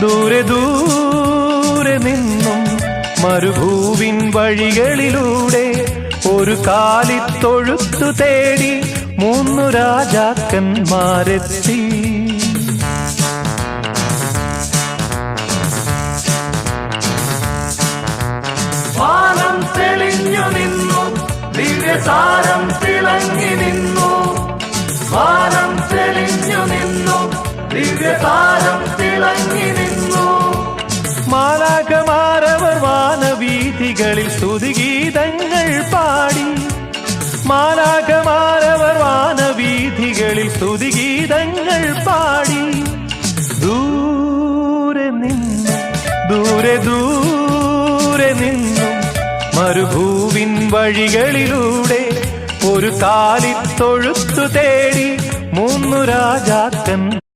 ദൂരെ ദൂരെ നിന്നും മരുഭൂവിൻ വഴികളിലൂടെ ഒരു കാലിത്തൊഴുത്തു തേടി 3 രാജാക്കന്മാരെത്തി. വാനം തെളിഞ്ഞു നിന്നു, ദിവ്യസാരം തിളങ്ങി നിന്നു. വാനം തെളിഞ്ഞു നിന്നു, ദിവ്യസാരം തിളങ്ങി നിന്നു. മാലാഖമാരവർ വാനവീഥികളിൽ സ്തുതിഗീതങ്ങൾ പാടി. മാലാഖമാരവർ വാനവീഥികളിൽ സ്തുതിഗീതങ്ങൾ പാടി. ദൂരെ നിന്നു, ദൂരെ ദൂരെ നിന്നും മരുഭൂവിൻ വഴികളിലൂടെ ഒരു കാലിത്തൊഴുത്തു തേടി 3 രാജാക്കന്മാരെത്തി.